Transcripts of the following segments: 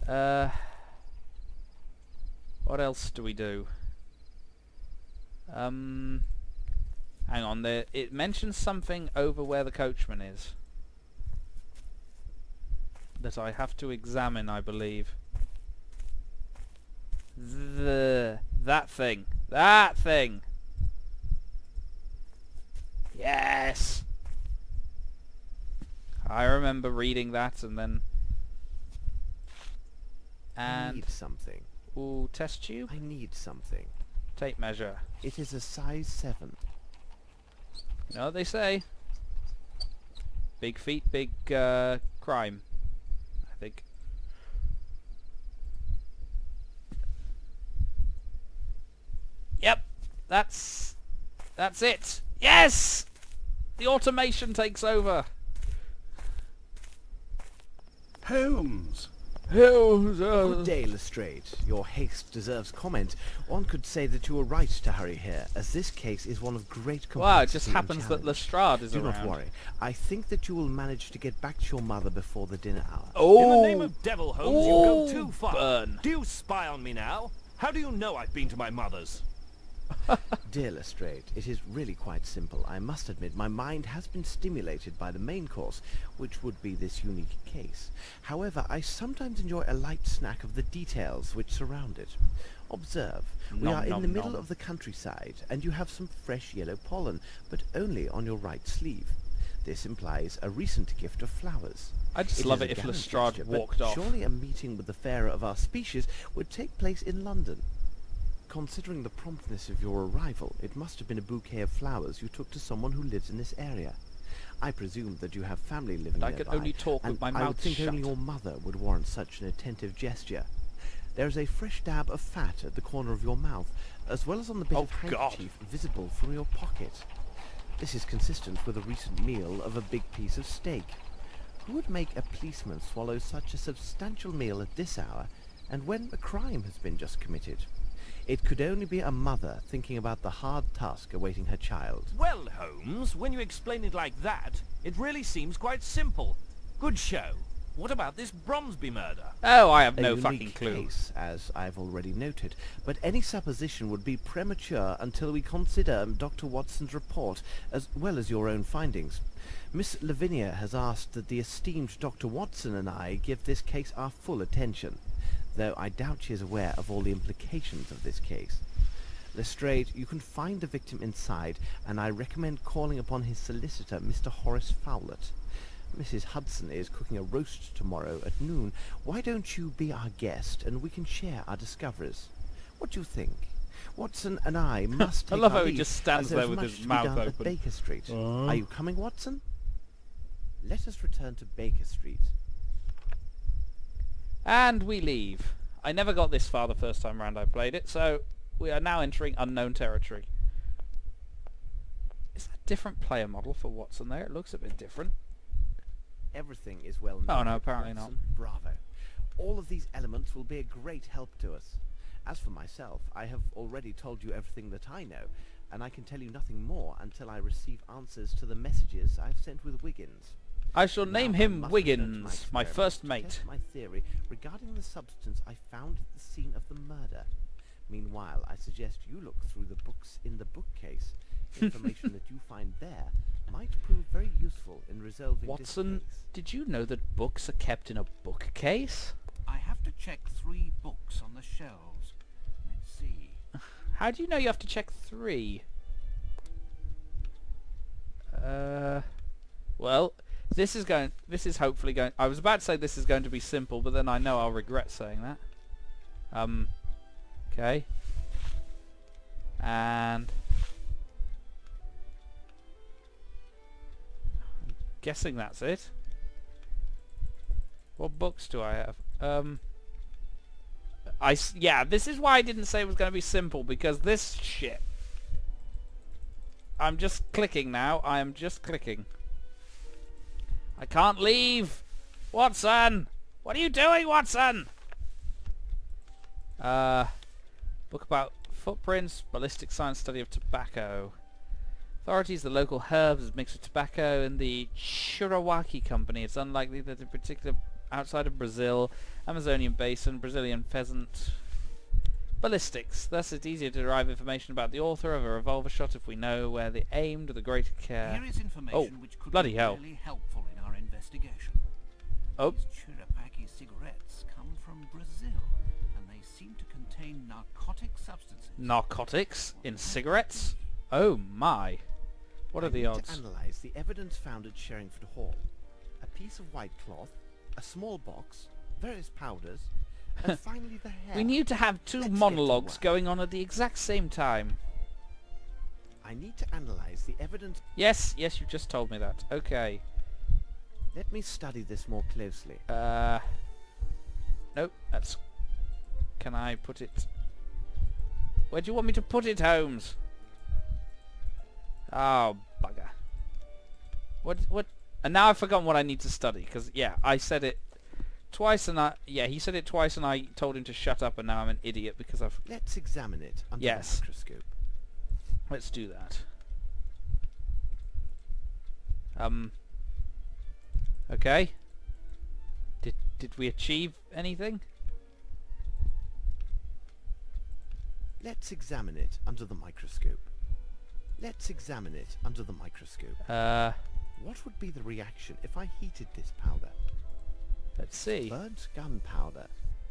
Uh, what else do we do? Hang on. It mentions something over where the coachman is that I have to examine, I believe. That thing. That thing. Yes! I remember reading that and then... I need something. Ooh, test tube? I need something. Tape measure. It is a size 7. You know what they say? Big feet, big crime. I think. Yep, that's it. Yes, the automation takes over. Holmes! Good day, Lestrade. Your haste deserves comment. One could say that you were right to hurry here, as this case is one of great complexity. Wow, it just and happens that challenge. Lestrade is Do around. not worry. I think that you will manage to get back to your mother before the dinner hour. Oh, In the name of devil, Holmes, you go too far. burn. Do you spy on me now? How do you know I've been to my mother's? Dear Lestrade, it is really quite simple. I must admit my mind has been stimulated by the main course, which would be this unique case. However, I sometimes enjoy a light snack of the details which surround it. Observe, we Nom, are in nom, the middle nom. of the countryside, and you have some fresh yellow pollen, but only on your right sleeve. This implies a recent gift of flowers. I just It love is it a if gallant Lestrade gesture, walked but off. surely a meeting with the fairer of our species would take place in London. Considering the promptness of your arrival, it must have been a bouquet of flowers you took to someone who lives in this area. I presume that you have family living I nearby, can only talk with and my I would mouth think shut. only your mother would warrant such an attentive gesture. There is a fresh dab of fat at the corner of your mouth, as well as on the bit Oh, of God. handkerchief visible from your pocket. This is consistent with a recent meal of a big piece of steak. Who would make a policeman swallow such a substantial meal at this hour, and when a crime has been just committed? It could only be a mother thinking about the hard task awaiting her child. Well, Holmes, when you explain it like that, it really seems quite simple. Good show. What about this Bromsby murder? Oh, I have A no unique fucking clue. case, as I've already noted, but any supposition would be premature until we consider Dr. Watson's report, as well as your own findings. Miss Lavinia has asked that the esteemed Dr. Watson and I give this case our full attention, though I doubt she is aware of all the implications of this case. Lestrade, you can find the victim inside, and I recommend calling upon his solicitor, Mr. Horace Fowlett. Mrs. Hudson is cooking a roast tomorrow at noon. Why don't you be our guest, and we can share our discoveries? What do you think? Watson and I must I take love our how he leave, just stands as there's there with much his to be mouth done at open. Baker Street. Are you coming, Watson? Let us return to Baker Street. And we leave. I never got this far the first time round I played it, so we are now entering unknown territory. Is that a different player model for Watson there? It looks a bit different. Everything is well known. Oh, no, apparently not. Watson. Bravo. All of these elements will be a great help to us. As for myself, I have already told you everything that I know, and I can tell you nothing more until I receive answers to the messages I've sent with Wiggins. I shall Now, name I him must return to Wiggins, my experiment first to mate. test my theory regarding the substance I found at the scene of the murder. Meanwhile, I suggest you look through the books in the bookcase. Information that you find there might prove very useful in resolving Watson, this case. did you know that books are kept in a bookcase? I have to check 3 books on the shelves. Let's see. How do you know you have to check 3? Well, this is hopefully going... I was about to say this is going to be simple, but then I know I'll regret saying that. Okay. And... I'm guessing that's it. What books do I have? Yeah, this is why I didn't say it was going to be simple, because this shit... I'm just clicking now. I am just clicking. I can't leave! Watson! What are you doing, Watson? Book about footprints, ballistic science study of tobacco. Authorities, the local herbs is mixed with tobacco, and the Shirawaki company. It's unlikely that a particular... outside of Brazil, Amazonian basin, Brazilian pheasant. Ballistics. Thus it's easier to derive information about the author of a revolver shot if we know where they aimed with a greater care. Here is information which could bloody be hell. really helpful in our investigation. Oh, These Chirapaki cigarettes come from Brazil, and they seem to contain narcotic substances. narcotics in cigarettes? Oh my. What are the I need odds? to analyze the evidence found at Sherringford Hall. A piece of white cloth, a small box, various powders, and finally the hair. We need to have two Let's get to monologues work. going on at the exact same time. I need to analyze the evidence. Yes, you just told me that. Okay. Let me study this more closely. Nope, that's... Can I put it... Where do you want me to put it, Holmes? Oh, bugger. What? And now I've forgotten what I need to study, because, yeah, I said it twice and he said it twice and I told him to shut up and now I'm an idiot because I've... Let's examine it under Yes. the microscope. Let's do that. Okay. Did we achieve anything? Let's examine it under the microscope. Let's examine it under the microscope. What would be the reaction if I heated this powder? Let's see. Burnt gunpowder.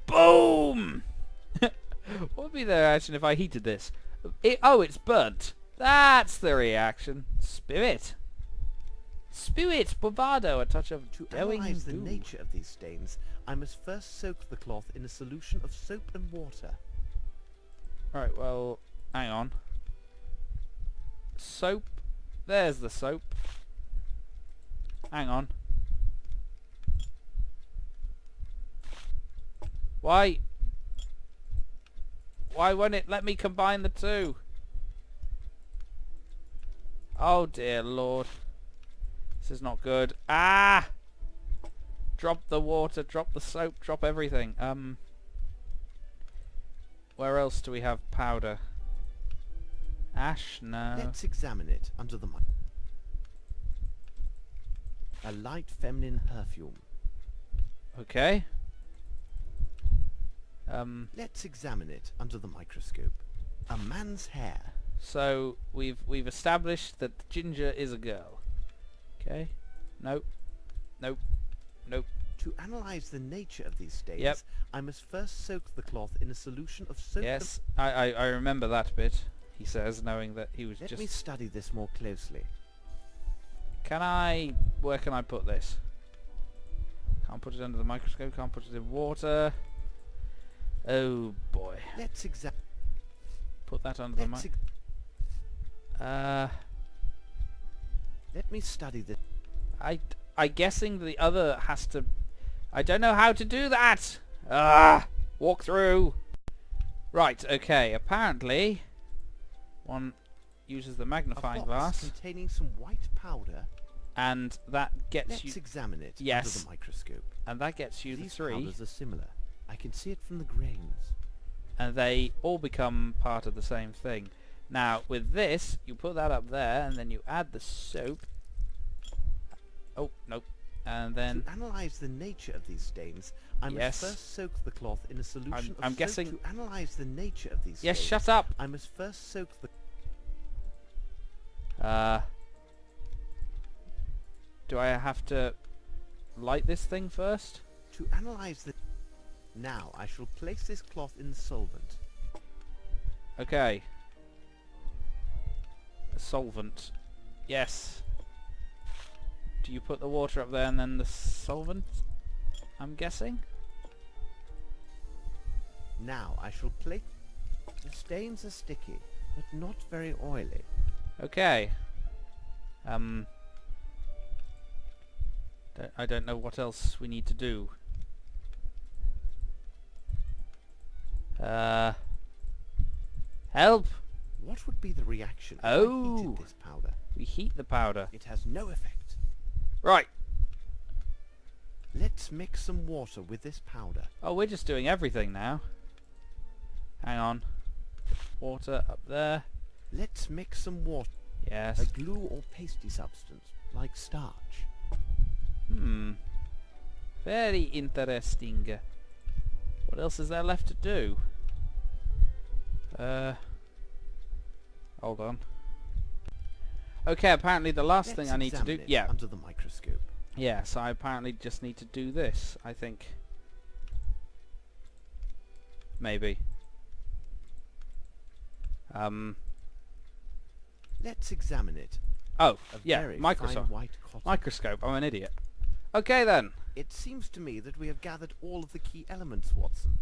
Boom! What would be the reaction if I heated this? It's burnt. That's the reaction. Spirit. Spirit, bravado, a touch of To doing analyze the do. nature of these stains, I must first soak the cloth in a solution of soap and water. Right, well, hang on. Soap. There's the soap. Hang on. Why won't it let me combine the two? Oh dear Lord. This is not good. Ah! Drop the water, drop the soap, drop everything. Where else do we have powder? Ash? No. Let's examine it under the microscope. A light feminine perfume. Okay. Let's examine it under the microscope. A man's hair. So we've established that Ginger is a girl. Okay. Nope. Nope. Nope. To analyze the nature of these stains, Yep. I must first soak the cloth in a solution of soap. Yes, I remember that bit. He says, knowing that he was Let just... me study this more closely. Where can I put this? Can't put it under the microscope, can't put it in water. Oh boy. Let's examine. Put that under the mic. Let me study this. I guessing the other has to... I don't know how to do that! Walk through! Right, okay, apparently one uses the A magnifying box glass containing some white powder. and that gets Let's you... examine it Yes. under the microscope. And that gets you the These three, powders are similar. I can see it from the grains. and they all become part of the same thing. Now, with this, you put that up there, and then you add the soap. Oh, nope. And then... To analyze the nature of these stains, I Yes. must first soak the cloth in a solution of I'm soap. guessing- To analyze the nature of these Yes, stains, shut up! I must first soak the... Do I have to light this thing first? To analyze the... Now, I shall place this cloth in the solvent. Okay. A solvent. Yes. Do you put the water up there and then the solvent? I'm guessing? Now, I shall place... The stains are sticky, but not very oily. Okay. I don't know what else we need to do. Help! What would be the reaction if I Oh. heated this powder? We heat the powder. It has no effect. Right. Let's mix some water with this powder. Oh, we're just doing everything now. Hang on. Water up there. Let's mix some water. Yes. A glue or pasty substance, like starch. Very interesting. What else is there left to do? Hold on. Okay, apparently the last thing I need to do... Examine it Yeah. under the microscope. Yeah, so I apparently just need to do this, I think. Maybe. Let's examine it. Oh, A yeah, very Microsoft. fine white cotton. Microscope, I'm an idiot. Okay then. It seems to me that we have gathered all of the key elements, Watson.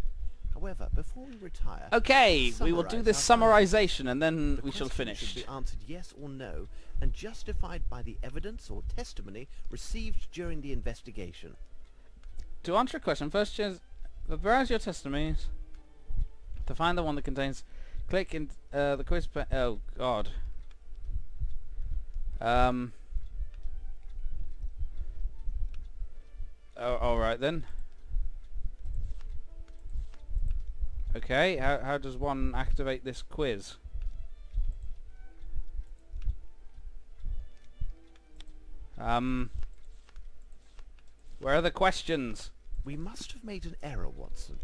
However, before we retire... Okay, we will do this summarize summarization and then The we shall question finish. should be answered yes or no, and justified by the evidence or testimony received during the investigation. To answer a question, first choose browse your testimonies. To find the one that contains... Click in the quiz... Oh, God. Oh, alright then. Okay, how does one activate this quiz? Where are the questions? We must have made an error, Watson.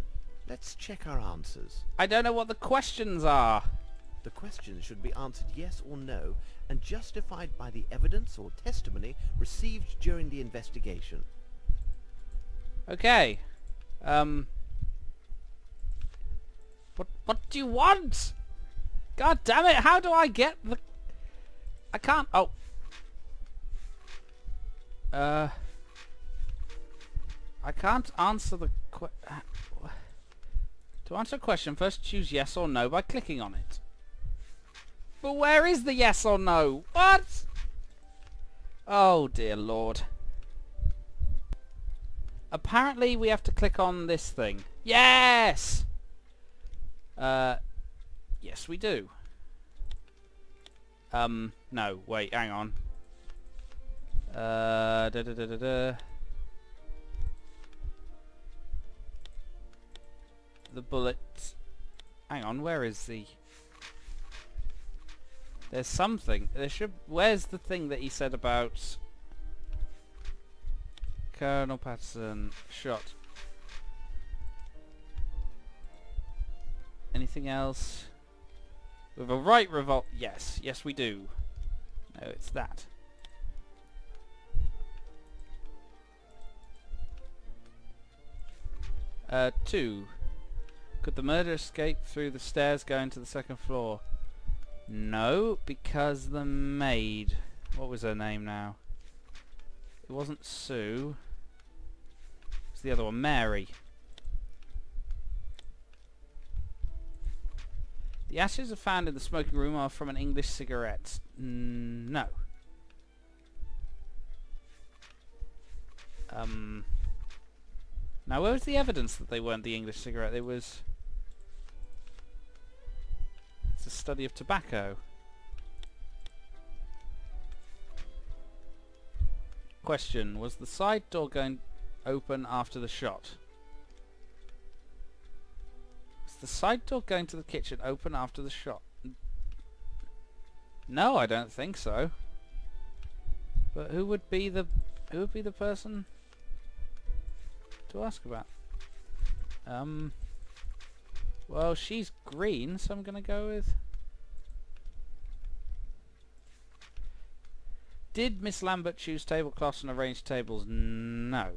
Let's check our answers. I don't know what the questions are. The questions should be answered yes or no, and justified by the evidence or testimony received during the investigation. Okay. What do you want? God damn it, how do I get the... I can't... Oh. I can't answer the to answer a question, first choose yes or no by clicking on it. But where is the yes or no? What? Oh dear Lord. Apparently we have to click on this thing. Yes! Yes we do. No, wait, hang on. The bullet... Hang on, where is the... There's something. There should... Where's the thing that he said about... Colonel Patterson shot. Anything else? With a right revolt... Yes, yes we do. No, it's that. 2. Could the murderer escape through the stairs going to the second floor? No, because the maid... What was her name now? It wasn't Sue. It's the other one, Mary. The ashes are found in the smoking room are from an English cigarette. No. Now where was the evidence that they weren't the English cigarette? It was... It's a study of tobacco. Question, was the side door going open after the shot? Was the side door going to the kitchen open after the shot? No, I don't think so. But who would be the person to ask about? Well, she's green, so I'm gonna go with... Did Miss Lambert choose tablecloths and arrange tables? No.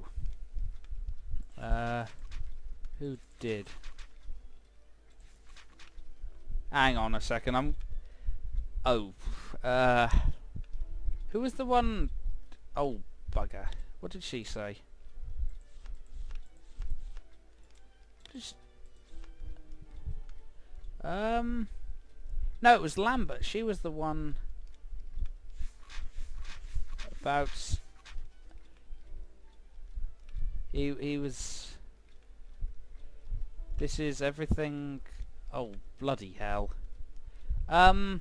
Who did? Hang on a second, Oh, who was the one... Oh, bugger. What did she say? No, it was Lambert. She was the one about... He was... This is everything... Oh, bloody hell. No,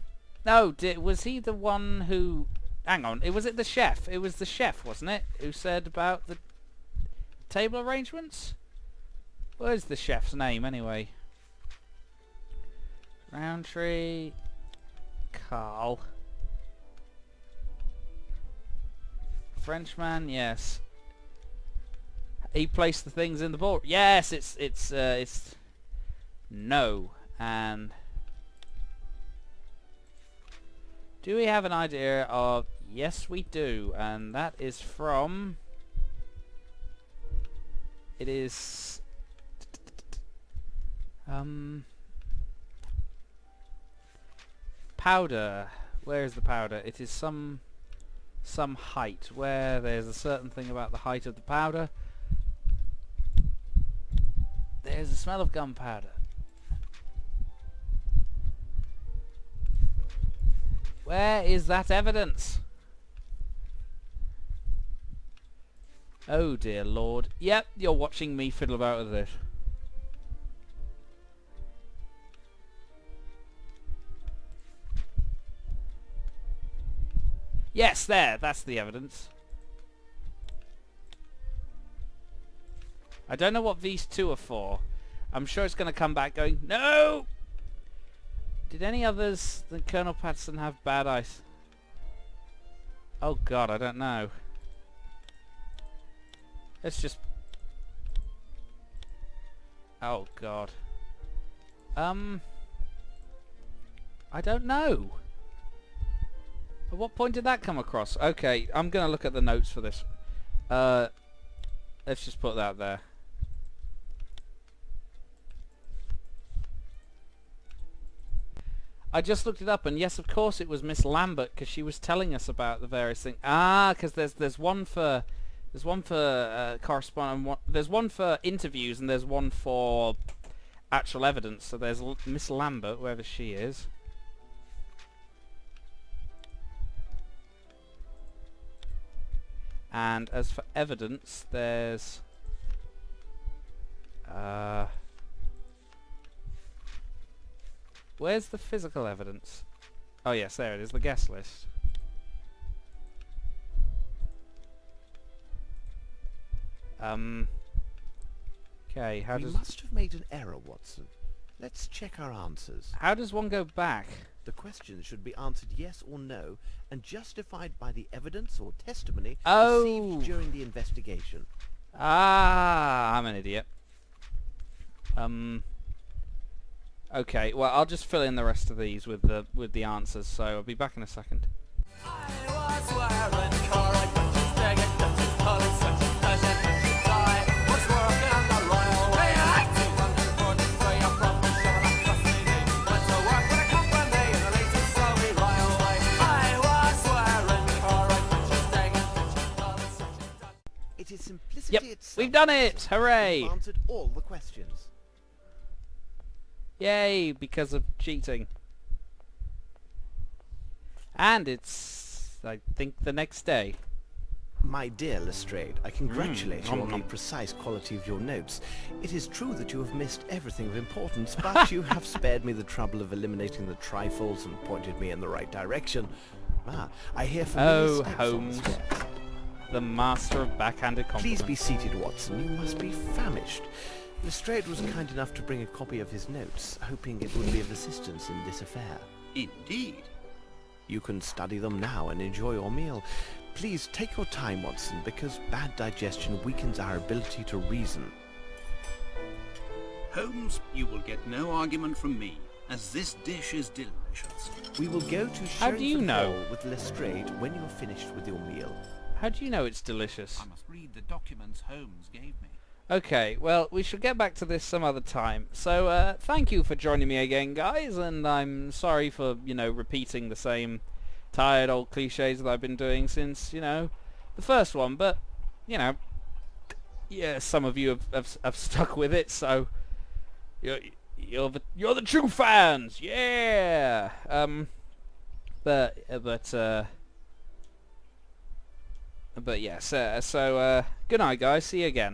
was he the one who... Hang on, was it the chef? It was the chef, wasn't it? Who said about the table arrangements? Where's the chef's name, anyway? Roundtree... Carl... Frenchman, yes. He placed the things in the ball. Yes, it's no. And do we have an idea of? Yes, we do, and that is from. It is powder. Where is the powder? It is some height. Where there's a certain thing about the height of the powder. There's a smell of gunpowder. Where is that evidence? Oh dear Lord. Yep, you're watching me fiddle about with this. Yes, there. That's the evidence. I don't know what these two are for. I'm sure it's going to come back going, no! Did any others than Colonel Patterson have bad eyes? Oh God, I don't know. Let's just... Oh God. I don't know. At what point did that come across? Okay, I'm going to look at the notes for this. Let's just put that there. I just looked it up, and yes, of course, it was Miss Lambert, because she was telling us about the various things. Ah, because there's one for correspondence, there's one for interviews, and there's one for actual evidence. So there's Miss Lambert, wherever she is. And as for evidence, there's where's the physical evidence? Oh yes, there it is, the guest list. Okay, We must have made an error, Watson. Let's check our answers. how does one go back? The questions should be answered yes or no and justified by the evidence or testimony Oh. received during the investigation. Ah, I'm an idiot. Okay, well I'll just fill in the rest of these with the answers, so I'll be back in a second. It is simplicity Yep, itself. we've done it! Hooray! We've answered all the questions. Yay, because of cheating. And it's, I think, the next day. My dear Lestrade, I congratulate you nom on the nom. precise quality of your notes. It is true that you have missed everything of importance, but you have spared me the trouble of eliminating the trifles and pointed me in the right direction. Ah, I hear familiar Oh, steps on the Holmes. stairs. The master of backhanded compliments. Please be seated, Watson. You must be famished. Lestrade was kind enough to bring a copy of his notes, hoping it would be of assistance in this affair. Indeed. You can study them now and enjoy your meal. Please take your time, Watson, because bad digestion weakens our ability to reason. Holmes, you will get no argument from me, as this dish is delicious. We will go to How do you Sherlock know? Hall with Lestrade when you are finished with your meal. How do you know it's delicious? I must read the documents Holmes gave me. Okay, well, we should get back to this some other time. So, thank you for joining me again, guys, and I'm sorry for, repeating the same tired old cliches that I've been doing since, the first one, but, yeah, some of you have stuck with it, so you're the true fans, yeah! But yes, so good night, guys, see you again.